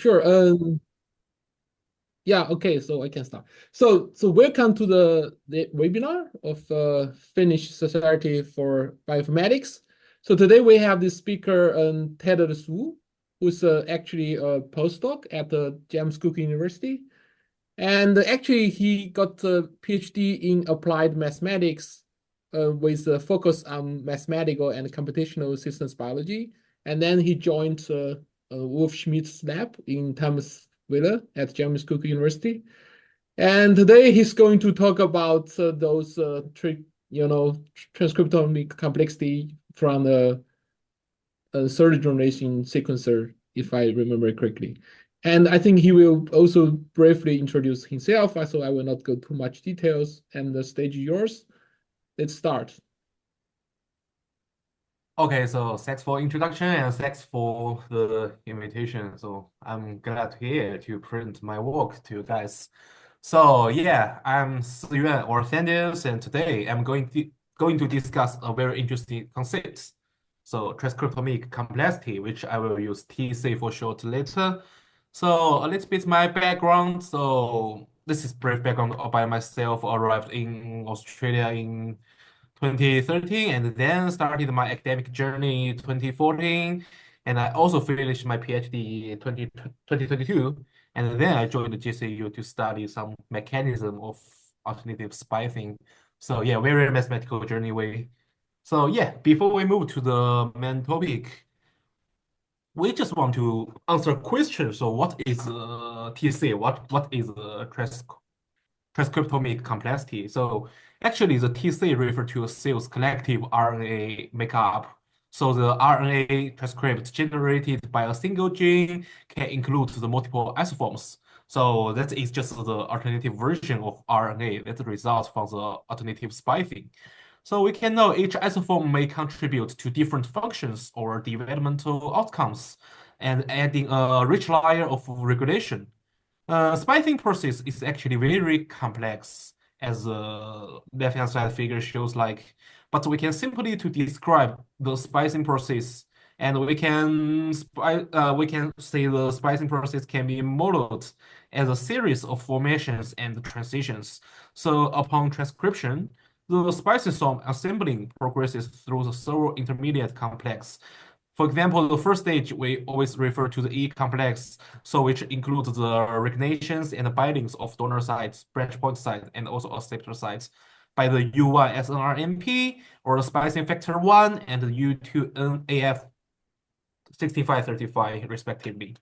Sure. Yeah, okay, so I can start. So welcome to the webinar of Finnish Society for Bioinformatics. So today we have this speaker, ThaddeusWu, who's actually a postdoc at the James Cook University. And actually, he got a PhD in applied mathematics with a focus on mathematical and computational systems biology. And then he joined Wolf Schmidt's lab in Thamesville at James Cook University. And today he's going to talk about those transcriptomic complexity from the third generation sequencer, if I remember correctly. And I think he will also briefly introduce himself, so I will not go too much details. And the stage is yours. Let's start. Okay, so thanks for introduction and thanks for the invitation. So I'm glad here to present my work to you guys. So yeah, I'm Siyuan or Thaddeus, and today I'm going to discuss a very interesting concept. So transcriptomic complexity, which I will use TC for short later. So a little bit my background. So this is brief background about myself. Arrived in Australia in 2013 and then started my academic journey in 2014. And I also finished my PhD in 2022. And then I joined the JCU to study some mechanism of alternative splicing. So yeah, very mathematical journey way. So yeah, before we move to the main topic, we just want to answer a question. So what is TC? What is transcriptomic complexity? So actually, the TC refer to a cell's collective RNA makeup. So the RNA transcript generated by a single gene can include the multiple isoforms. So that is just the alternative version of RNA that results from the alternative splicing. So we can know each isoform may contribute to different functions or developmental outcomes and adding a rich layer of regulation. Splicing process is actually very complex, as the left-hand side figure shows like, but we can simply to describe the splicing process, and we can say the splicing process can be modeled as a series of formations and transitions. So upon transcription, the spliceosome assembling progresses through the several intermediate complex. For example, the first stage, we always refer to the E complex, so which includes the recognitions and bindings of donor sites, branch point sites, and also acceptor sites by the U1 snRNP or the splicing factor 1 and the U2NAF 6535 respectively.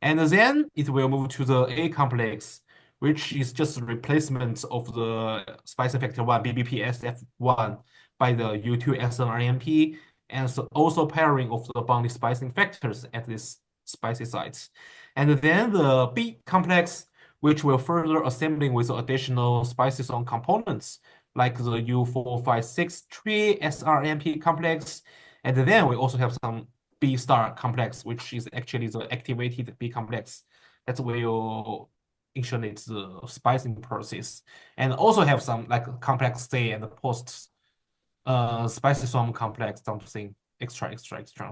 And then it will move to the A complex, which is just a replacement of the splicing factor 1 BBPSF1 by the U2 snRNP, and so also pairing of the bonding splicing factors at this spicy sites. And then the B complex, which will further assembling with additional spliceosome components like the U4563 SRNP complex. And then we also have some B star complex, which is actually the activated B complex that will initiate the splicing process. And also have some like complex C and post spliceosome complex, something extra.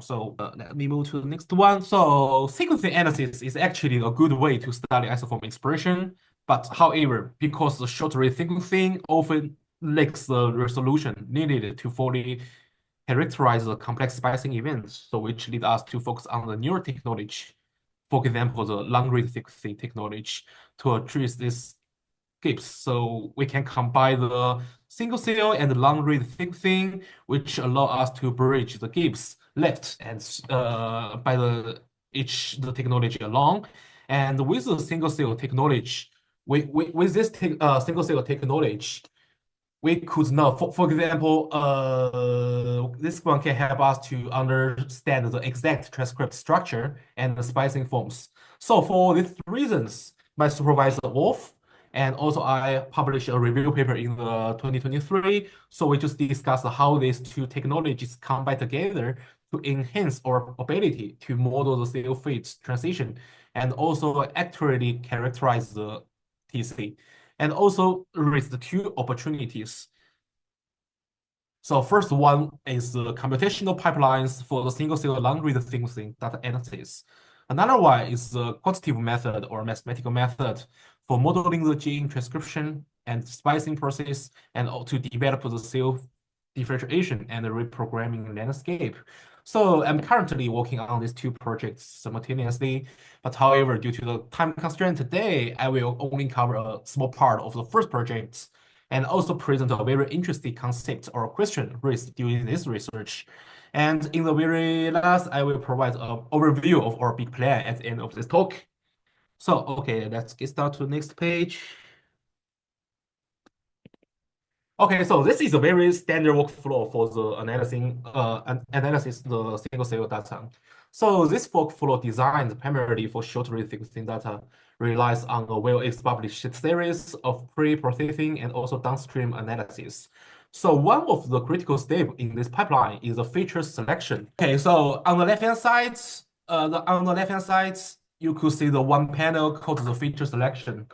So let me move to the next one. So sequencing analysis is actually a good way to study isoform expression, but however, because the short-read sequencing often lacks the resolution needed to fully characterize the complex splicing events, so which lead us to focus on the newer technology, for example, the long-read sequencing technology to address this gaps. So we can combine the single cell and long read sequencing, which allow us to bridge the gaps left and by the technology alone. And with the single cell technology, with this single cell technology, we could know, for example, this one can help us to understand the exact transcript structure and the splicing forms. So for these reasons, my supervisor Wolf and also I published a review paper in the 2023. So we just discussed how these two technologies combine together to enhance our ability to model the cell fate transition and also accurately characterize the TC and also raise the two opportunities. So first one is the computational pipelines for the single cell long read sequencing data analysis. Another one is the quantitative method or mathematical method for modeling the gene transcription and splicing process, and to develop the cell differentiation and the reprogramming landscape. So I'm currently working on these two projects simultaneously, but however, due to the time constraint today, I will only cover a small part of the first project and also present a very interesting concept or question raised during this research. And in the very last, I will provide an overview of our big plan at the end of this talk. So, okay, let's get started to the next page. Okay, so this is a very standard workflow for the analysis the single cell data. So this workflow designed primarily for short-read sequencing data relies on a well-established series of pre-processing and also downstream analysis. So one of the critical steps in this pipeline is the feature selection. Okay, so on the left-hand side, you could see the one panel called the feature selection.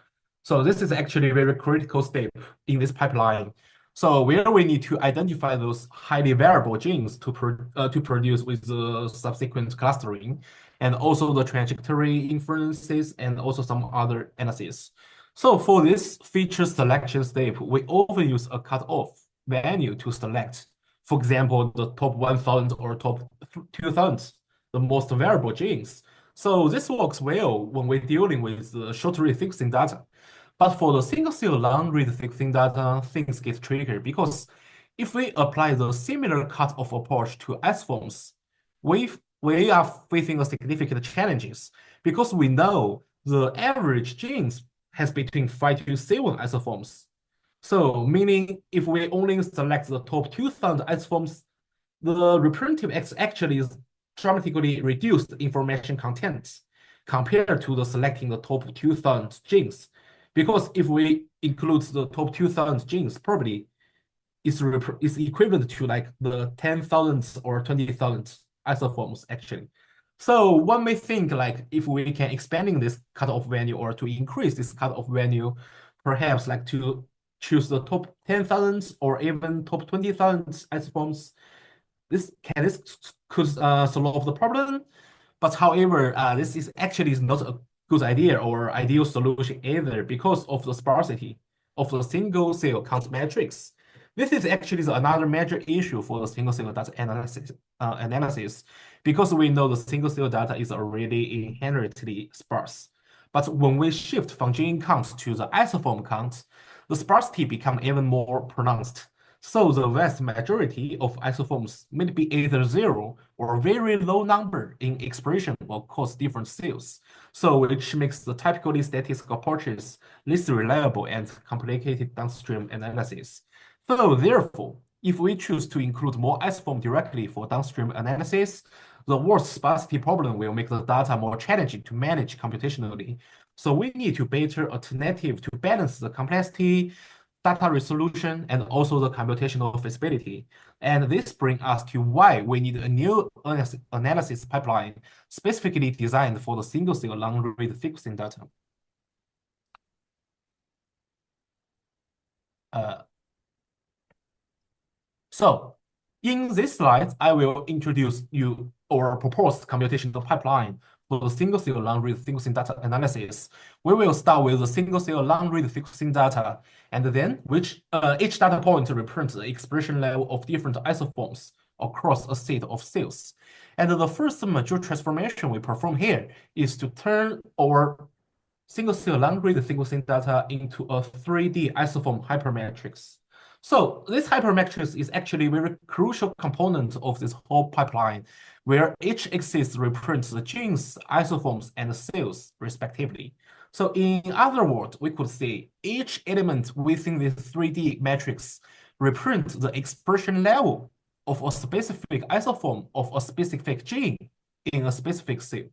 So this is actually a very critical step in this pipeline. So where we need to identify those highly variable genes to produce with the subsequent clustering, and also the trajectory inferences, and also some other analysis. So for this feature selection step, we often use a cutoff value to select, for example, the top 1,000 or top 2,000, the most variable genes. So this works well when we're dealing with the short-read sequencing data. But for the single-cell long-read sequencing data, things get trickier because if we apply the similar cutoff approach to isoforms, we are facing a significant challenges because we know the average genes has between 5 to 7 isoforms. So meaning if we only select the top 2,000 isoforms, the representative X actually is dramatically reduced information content compared to the selecting the top 2,000 genes. Because if we include the top 2,000 genes, probably is equivalent to like the 10,000 or 20,000 isoforms actually. So one may think like if we can expanding this cutoff value or to increase this cutoff value, perhaps like to choose the top 10,000 or even top 20,000 isoforms, this could solve the problem. But however, this is actually not a good idea or ideal solution either because of the sparsity of the single cell count matrix. This is actually another major issue for the single cell data analysis because we know the single cell data is already inherently sparse. But when we shift from gene count to the isoform count, the sparsity becomes even more pronounced. So the vast majority of isoforms may be either zero or very low number in expression across different cells, so which makes the typically statistical approaches less reliable and complicated downstream analysis. So therefore, if we choose to include more isoform directly for downstream analysis, the worst sparsity problem will make the data more challenging to manage computationally. So we need to better alternative to balance the complexity, data resolution, and also the computational feasibility. And this brings us to why we need a new analysis pipeline specifically designed for the single-cell long-read sequencing data. So in this slide, I will introduce you our proposed computational pipeline for the single-cell long-read sequencing data analysis. We will start with the single-cell long-read sequencing data, and then each data point represents the expression level of different isoforms across a set of cells. And the first major transformation we perform here is to turn our single-cell long-read sequencing data into a 3D isoform hypermatrix. So this hypermatrix is actually a very crucial component of this whole pipeline, where each axis represents the genes, isoforms, and cells, respectively. So in other words, we could say each element within this 3D matrix represents the expression level of a specific isoform of a specific gene in a specific cell.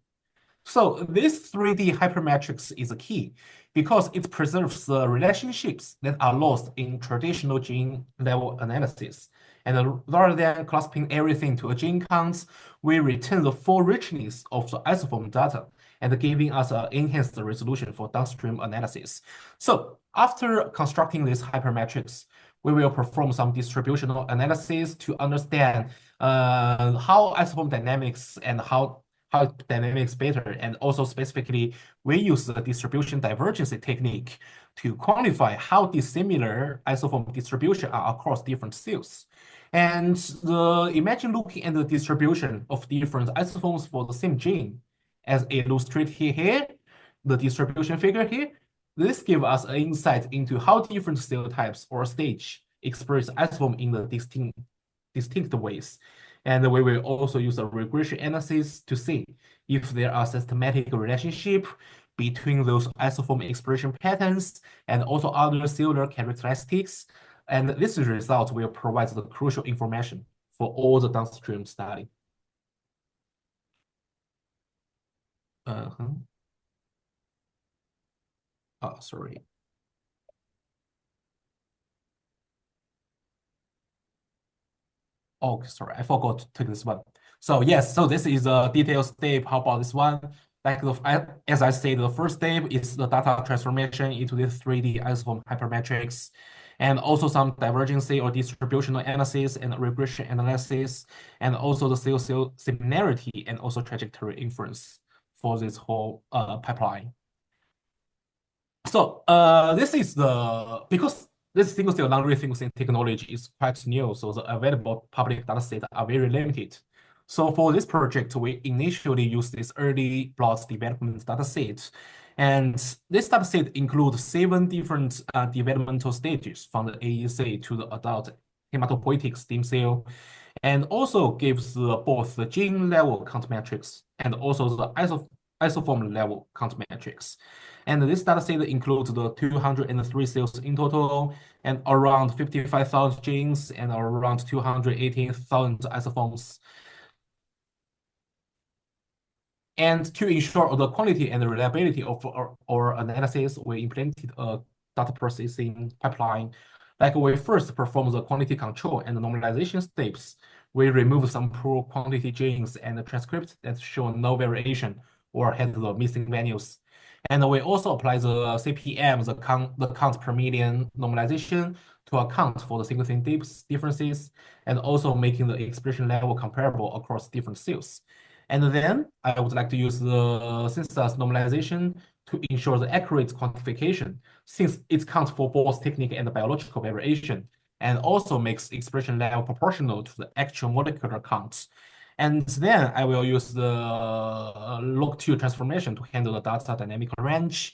So this 3D hypermatrix is a key because it preserves the relationships that are lost in traditional gene level analysis. And rather than clasping everything to a gene count, we retain the full richness of the isoform data and giving us an enhanced resolution for downstream analysis. So after constructing this hypermatrix, we will perform some distributional analysis to understand how isoform dynamics and how how dynamics better. And also specifically, we use the distribution divergence technique to quantify how dissimilar isoform distribution are across different cells. And imagine looking at the distribution of different isoforms for the same gene, as illustrated here, the distribution figure here. This gives us an insight into how different cell types or stage express isoform in the distinct ways. And we will also use a regression analysis to see if there are systematic relationship between those isoform expression patterns and also other cellular characteristics. And this result will provide the crucial information for all the downstream study. Oh, sorry. Oh, sorry, I forgot to take this one. So yes, so this is a detailed step. How about this one? Like as I said, the first step is the data transformation into this 3D isoform hypermetrics, and also some divergence or distributional analysis and regression analysis, and also the cell similarity and also trajectory inference for this whole pipeline. So this is because this single cell non-real single cell technology is quite new, so the available public data sets are very limited. So for this project, we initially used this early blot development data set. And this data set includes 7 different developmental stages from the AEC to the adult hematopoietic stem cell, and also gives both the gene level count metrics and also the isoform level count metrics. And this data set includes the 203 cells in total, and around 55,000 genes, and around 218,000 isoforms. And to ensure the quality and the reliability of our analysis, we implemented a data processing pipeline. Like we first perform the quantity control and the normalization steps. We remove some poor quantity genes and the transcripts that show no variation or had the missing values. And we also apply the CPM, the count per million normalization to account for the sequencing differences, and also making the expression level comparable across different cells. And then I would like to use the synthesis normalization to ensure the accurate quantification, since it counts for both technical and biological variation, and also makes expression level proportional to the actual molecular counts. And then I will use the log2 transformation to handle the data dynamic range.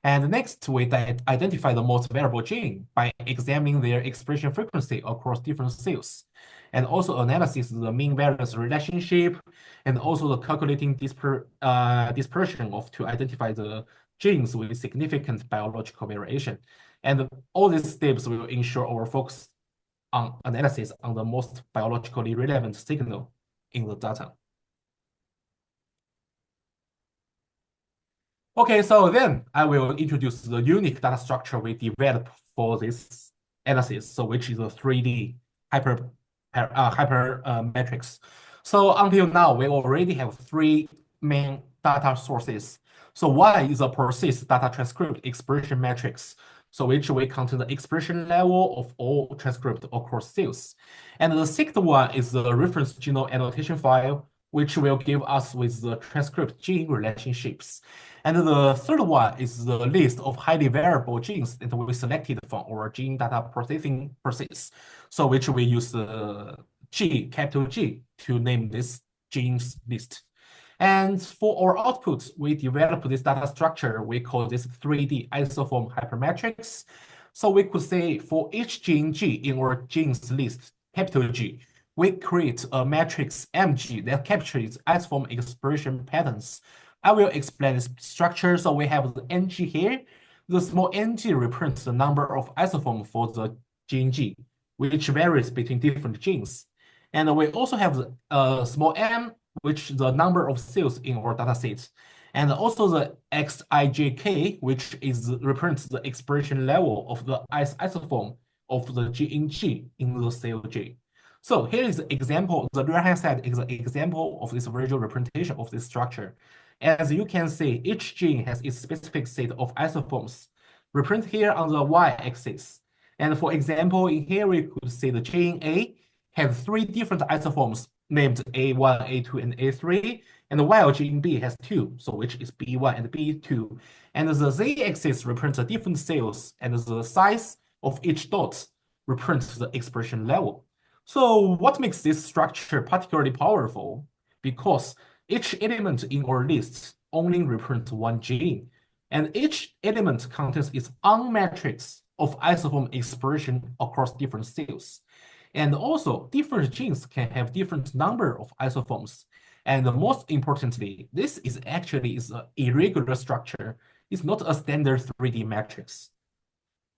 And next, we identify the most variable gene by examining their expression frequency across different cells, and also analysis the mean variance relationship, and also the calculating dispersion to identify the genes with significant biological variation. And all these steps will ensure our focus on analysis on the most biologically relevant signal in the data. Okay, so then I will introduce the unique data structure we developed for this analysis, so which is a 3D hypermetrics. So until now, we already have 3 main data sources. So one is a persist data transcript expression matrix, so which will contain the expression level of all transcript across cells. And the second one is the reference genome annotation file, which will give us with the transcript gene relationships. And the third one is the list of highly variable genes that we selected from our gene data processing process. So which we use the capital G to name this genes list. And for our output, we developed this data structure. We call this 3D isoform hypermetrics. So we could say for each gene G in our genes list, capital G, we create a matrix MG that captures isoform expression patterns. I will explain this structure. So we have the NG here. The small NG represents the number of isoforms for the gene G, which varies between different genes. And we also have the small m, which is the number of cells in our dataset. And also the xijk, which represents the expression level of the isoform of the gene G in the cell G. So here is the example. The right-hand side is an example of this visual representation of this structure. As you can see, each gene has its specific set of isoforms, represented here on the y-axis. And for example, in here we could see the gene A has 3 different isoforms named A1, A2, and A3, and while gene B has 2, so which is B1 and B2. And the z-axis represents the different cells, and the size of each dot represents the expression level. So what makes this structure particularly powerful? Because each element in our list only represents one gene, and each element contains its own matrix of isoform expression across different cells. And also, different genes can have different number of isoforms. And most importantly, this is actually an irregular structure. It's not a standard 3D matrix.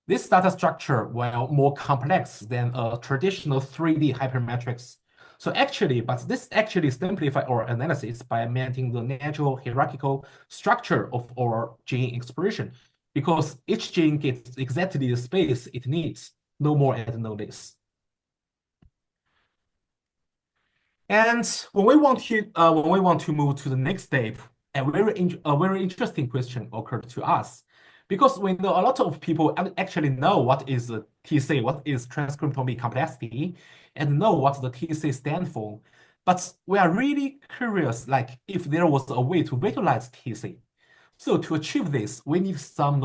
This data structure, while more complex than a traditional 3D hypermatrix. But this actually simplifies our analysis by maintaining the natural hierarchical structure of our gene expression, because each gene gets exactly the space it needs, no more and no less. And when we want to move to the next step, a very interesting question occurred to us, because we know a lot of people actually know what is TC, what is transcriptomic complexity, and know what the TC stands for. But we are really curious, like if there was a way to visualize TC. So to achieve this, we need some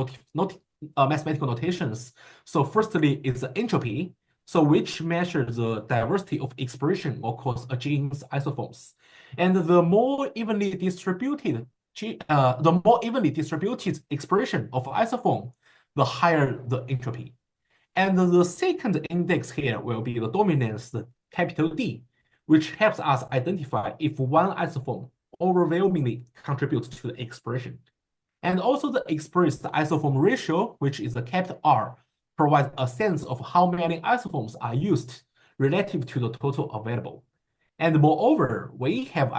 mathematical notations. So firstly, is entropy, so which measures the diversity of expression across a gene's isoforms. And the more evenly distributed expression of isoform, the higher the entropy. And the second index here will be the dominance, capital D, which helps us identify if one isoform overwhelmingly contributes to the expression. And also the expressed isoform ratio, which is the capital R, provides a sense of how many isoforms are used relative to the total available. And moreover, we have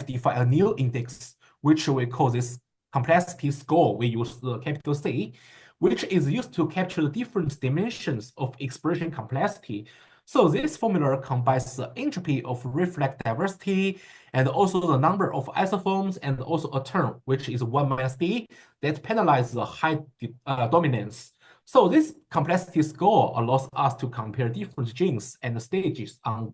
defined a new index, which we call this complexity score. We use the capital C, which is used to capture the different dimensions of expression complexity. So this formula combines the entropy of reflex diversity and also the number of isoforms, and also a term, which is 1 minus D, that penalizes the high dominance. So this complexity score allows us to compare different genes and stages on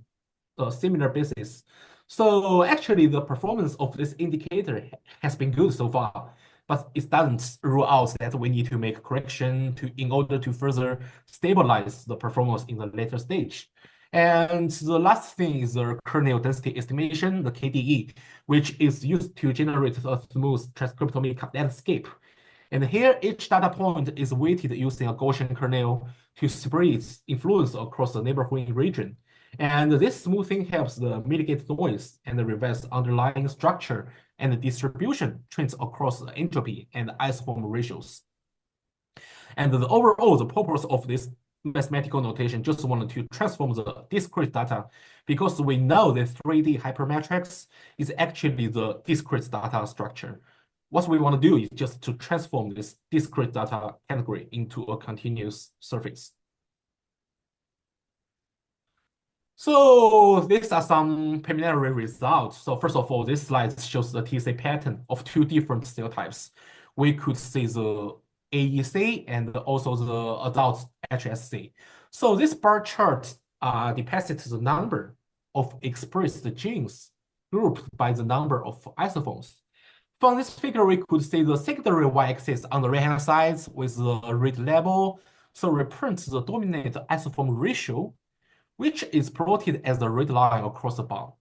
a similar basis. So actually, the performance of this indicator has been good so far, but it doesn't rule out that we need to make a correction in order to further stabilize the performance in the later stage. And the last thing is the kernel density estimation, the KDE, which is used to generate a smooth transcriptomic landscape. And here, each data point is weighted using a Gaussian kernel to spread its influence across the neighborhood region. And this smoothing helps the mitigate noise and reverse underlying structure and distribution trends across the entropy and isoform ratios. And overall, the purpose of this mathematical notation just wanted to transform the discrete data, because we know that 3D hypermatrix is actually the discrete data structure. What we want to do is just to transform this discrete data category into a continuous surface. So these are some preliminary results. So first of all, this slide shows the TC pattern of 2 different cell types. We could see the AEC and also the adult HSC. So this bar chart depicts the number of expressed genes grouped by the number of isoforms. From this figure, we could see the secondary y-axis on the right-hand side with the red label, so represents the dominant isoform ratio, which is plotted as the red line across the bar.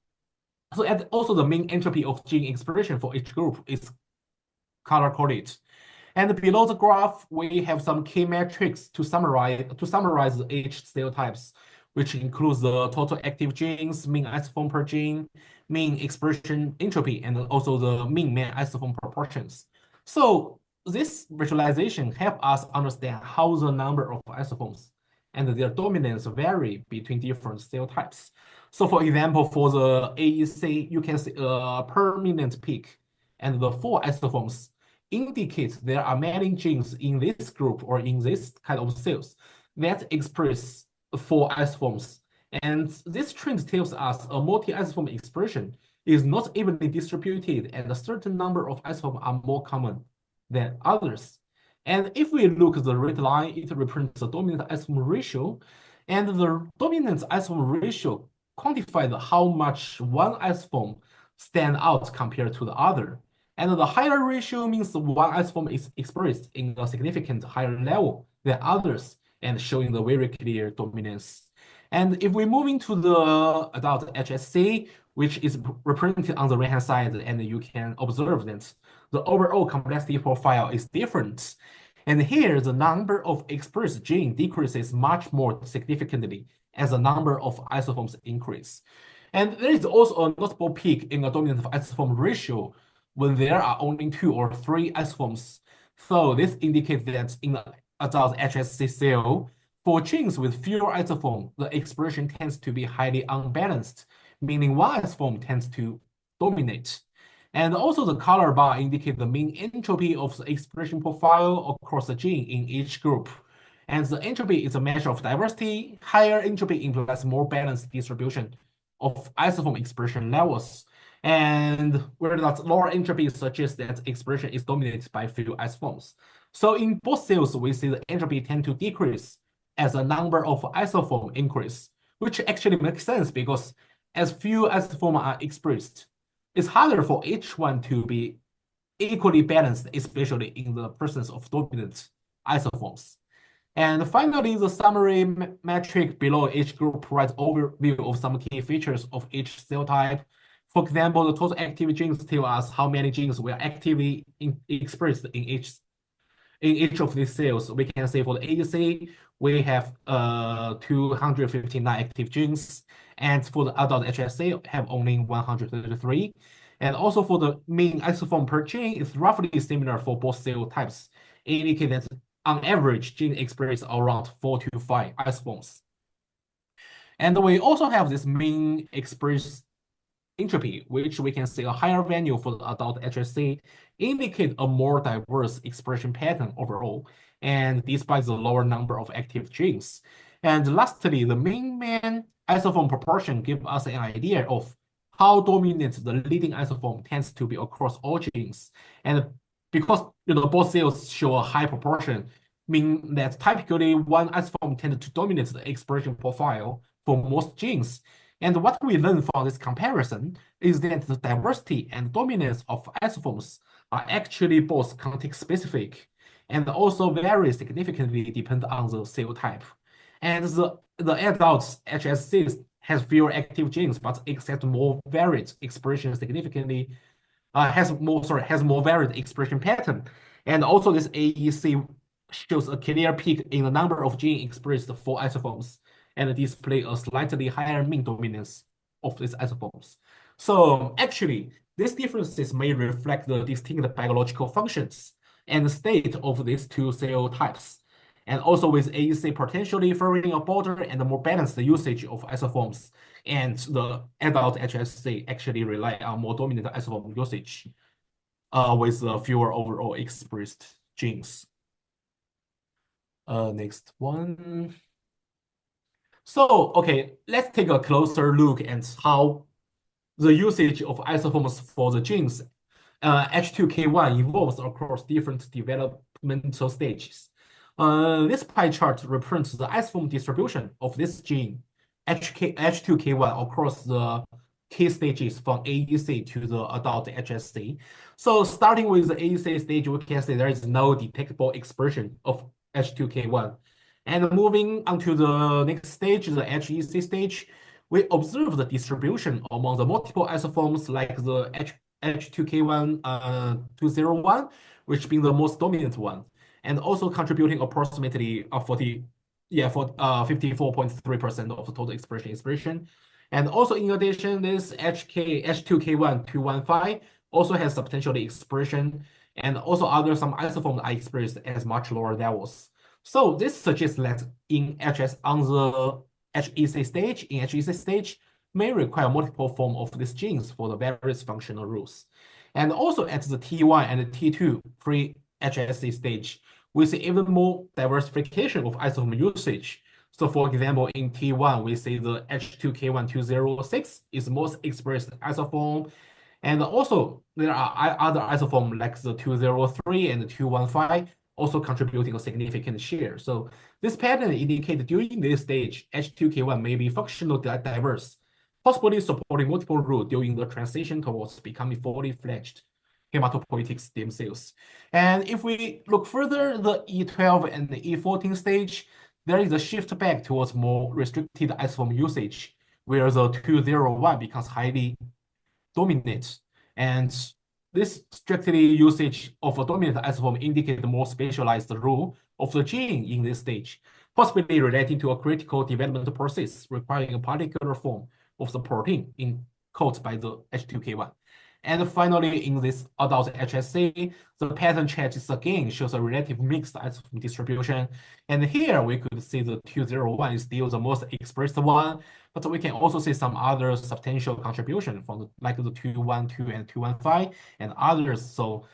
So, and also the mean entropy of gene expression for each group is color-coded. And below the graph, we have some key metrics to summarize each cell types, which includes the total active genes, mean isoform per gene, mean expression entropy, and also the mean isoform proportions. So this visualization helps us understand how the number of isoforms and their dominance vary between different cell types. So for example, for the AEC, you can see a permanent peak, and the 4 isoforms indicate there are many genes in this group or in this kind of cells that express 4 isoforms. And this trend tells us a multi-isoform expression is not evenly distributed, and a certain number of isoforms are more common than others. And if we look at the red line, it represents the dominant isoform ratio, and the dominant isoform ratio quantifies how much one isoform stand out compared to the other. And the higher ratio means one isoform is expressed in a significant higher level than others and showing the very clear dominance. And if we move into the adult HSC, which is represented on the right-hand side, and you can observe that the overall complexity profile is different. And here, the number of expressed gene decreases much more significantly as the number of isoforms increase. And there is also a notable peak in the dominant isoform ratio when there are only 2 or 3 isoforms. So this indicates that in the adult HSC cell, for genes with fewer isoforms, the expression tends to be highly unbalanced, meaning one isoform tends to dominate. And also the color bar indicates the mean entropy of the expression profile across the gene in each group. And the entropy is a measure of diversity. Higher entropy implies more balanced distribution of isoform expression levels. And whereas lower entropy suggests that expression is dominated by few isoforms. So in both cells, we see the entropy tend to decrease as the number of isoforms increase, which actually makes sense because as few isoforms are expressed, it's harder for each one to be equally balanced, especially in the presence of dominant isoforms. And finally, the summary metric below each group provides overview of some key features of each cell type. For example, the total active genes tell us how many genes were actively expressed in each of these cells. We can say for the ADC, we have 259 active genes, and for the adult HSC, have only 133. And also for the mean isoform per gene, it's roughly similar for both cell types, indicating that on average, gene express around 4 to 5 isoforms. And we also have this mean express entropy, which we can see a higher value for the adult HSC, indicate a more diverse expression pattern overall, and despite the lower number of active genes. And lastly, the mean isoform proportion gives us an idea of how dominant the leading isoform tends to be across all genes. And because both cells show a high proportion, mean that typically one isoform tends to dominate the expression profile for most genes. And what we learn from this comparison is that the diversity and dominance of isoforms are actually both context-specific and also vary significantly depending on the cell type. And the adult HSC has fewer active genes, but accepts more varied expression significantly, has more varied expression pattern. And also this AEC shows a clear peak in the number of genes expressed for isoforms and display a slightly higher mean dominance of these isoforms. So actually, these differences may reflect the distinct biological functions and state of these two cell types. And also with AEC potentially favoring a broader and more balanced usage of isoforms, and the adult HSC actually rely on more dominant isoform usage with fewer overall expressed genes. Next one. So, okay, let's take a closer look at how the usage of isoforms for the genes H2K1 evolves across different developmental stages. This pie chart represents the isoform distribution of this gene H2K1 across the key stages from AEC to the adult HSC. So starting with the AEC stage, we can say there is no detectable expression of H2K1. And moving on to the next stage, the HEC stage, we observe the distribution among the multiple isoforms like the H2K1 201, which being the most dominant one, and also contributing approximately 54.3% of the total expression. And also in addition, this H2K1 215 also has substantially expression, and also some isoforms are expressed at much lower levels. So this suggests that in the HEC stage may require multiple forms of these genes for the various functional rules. And also at the T1 and the T2 pre-HSC stage, we see even more diversification of isoform usage. So for example, in T1, we see the H2K1206 is most expressed isoform. And also there are other isoforms like the 203 and the 215 also contributing a significant share. So this pattern indicates during this stage, H2K1 may be functionally diverse, possibly supporting multiple routes during the transition towards becoming fully fledged hematopoietic stem cells. And if we look further, the E12 and the E14 stage, there is a shift back towards more restricted isoform usage, where the 201 becomes highly dominant. And this strictly usage of a dominant isoform indicates the more specialized role of the gene in this stage, possibly relating to a critical development process requiring a particular form of the protein encoded by the H2K1. And finally, in this adult HSC, the pattern changes again shows a relative mixed isoform distribution. And here we could see the 201 is still the most expressed one, but we can also see some other substantial contribution from like the 212 and 215 and others. So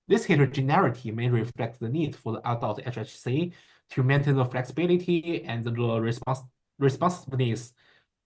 this heterogeneity may reflect the need for the adult HHC to maintain the flexibility and the responsiveness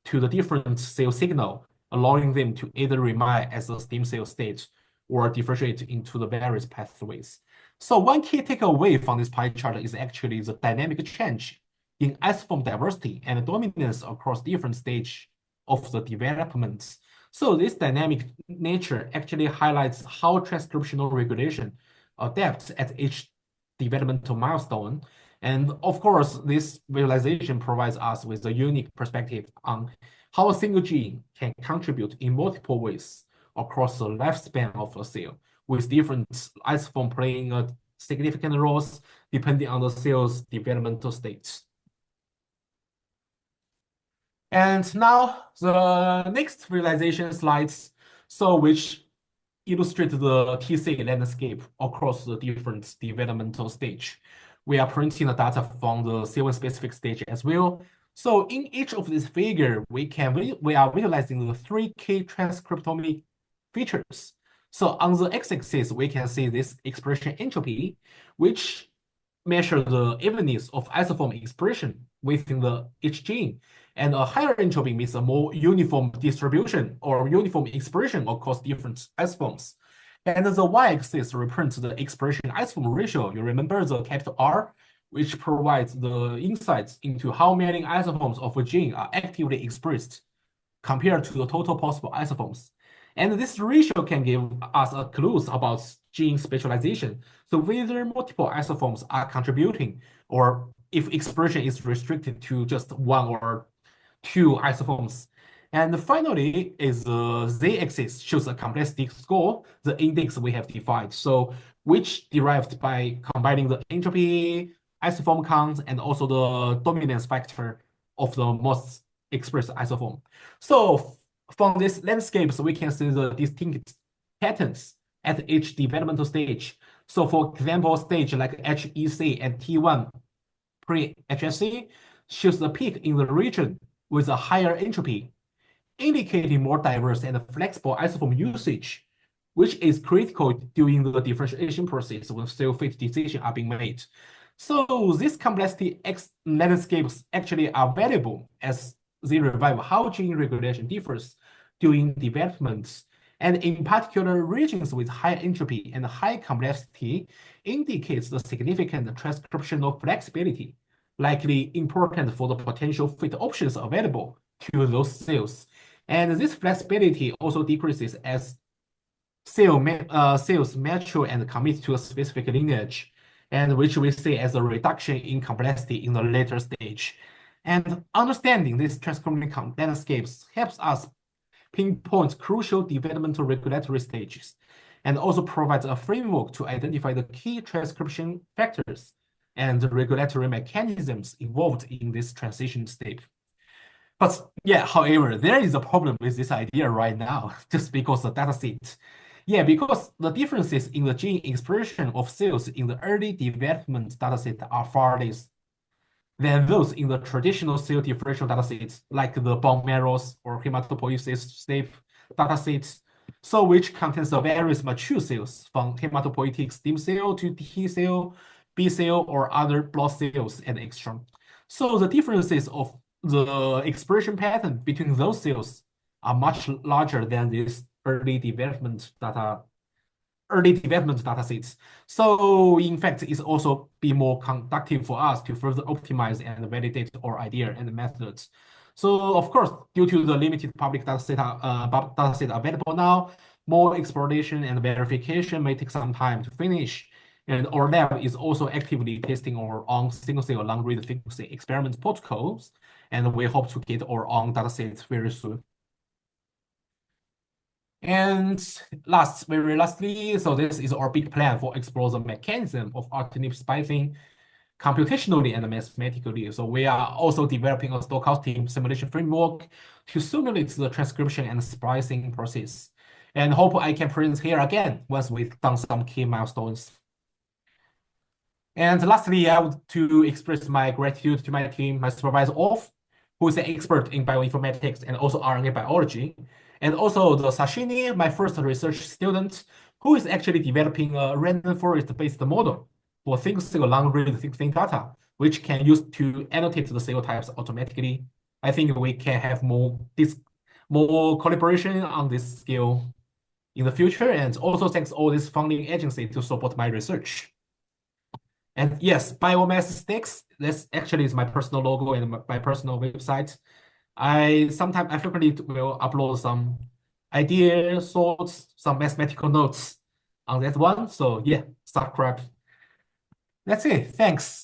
to the different cell signal, allowing them to either remain as a stem cell state or differentiate into the various pathways. So one key takeaway from this pie chart is actually the dynamic change in isoform diversity and dominance across different stages of the development. So this dynamic nature actually highlights how transcriptional regulation adapts at each developmental milestone. And of course, this visualization provides us with a unique perspective on how a single gene can contribute in multiple ways across the lifespan of a cell, with different isoform playing a significant roles depending on the cell's developmental states. And now the next visualization slides, so which illustrate the TC landscape across the different developmental stage. We are printing the data from the cell-specific stage as well. So in each of these figures, we are visualizing the three key transcriptomic features. So on the x-axis, we can see this expression entropy, which measure the evenness of isoform expression within each gene. And a higher entropy means a more uniform distribution or uniform expression across different isoforms. And the y-axis represents the expression isoform ratio. You remember the capital R, which provides the insights into how many isoforms of a gene are actively expressed compared to the total possible isoforms. And this ratio can give us a clues about gene specialization. So whether multiple isoforms are contributing, or if expression is restricted to just one or two isoforms. And finally is the z-axis shows a complexity score, the index we have defined. So which derived by combining the entropy, isoform count, and also the dominance factor of the most expressed isoform. So from this landscape, we can see the distinct patterns at each developmental stage. So for example, stage like HEC and T1 pre-HSC shows the peak in the region with a higher entropy, indicating more diverse and flexible isoform usage, which is critical during the differentiation process when cell fate decisions are being made. So these complexity landscapes actually are valuable as they revive how gene regulation differs during development. And in particular, regions with high entropy and high complexity indicates the significant transcriptional flexibility, likely important for the potential fit options available to those cells. And this flexibility also decreases as cells mature and commit to a specific lineage, and which we see as a reduction in complexity in the later stage. And understanding these transcriptomic landscapes helps us pinpoint crucial developmental regulatory stages, and also provides a framework to identify the key transcription factors and the regulatory mechanisms involved in this transition step. But yeah, however, there is a problem with this idea right now, just because the dataset. Yeah, because the differences in the gene expression of cells in the early development dataset are far less than those in the traditional cell differential datasets, like the bone marrows or hematopoiesis step datasets, so which contains the various mature cells from hematopoietic stem cell to T cell, B cell, or other blood cells and extra. So the differences of the expression pattern between those cells are much larger than this early development datasets. So in fact, it's also be more conductive for us to further optimize and validate our idea and methods. So of course, due to the limited public dataset available now, more exploration and verification may take some time to finish. And our lab is also actively testing our own single-cell long-read frequency experiment protocols, and we hope to get our own dataset very soon. And very lastly, so this is our big plan for explore the mechanism of alternative splicing computationally and mathematically. So we are also developing a stochastic simulation framework to simulate the transcription and splicing process. And hope I can present here again once we've done some key milestones. And lastly, I want to express my gratitude to my team, my supervisor, Off, who is an expert in bioinformatics and also RNA biology, and also the Sashini, my first research student, who is actually developing a random forest-based model for single-cell long-read sequencing data, which can use to annotate the cell types automatically. I think we can have more collaboration on this scale in the future, and also thanks all this funding agency to support my research. And yes, Biomass Sticks, this actually is my personal logo and my personal website. I frequently will upload some ideas, thoughts, some mathematical notes on that one. So yeah, subscribe. That's it. Thanks.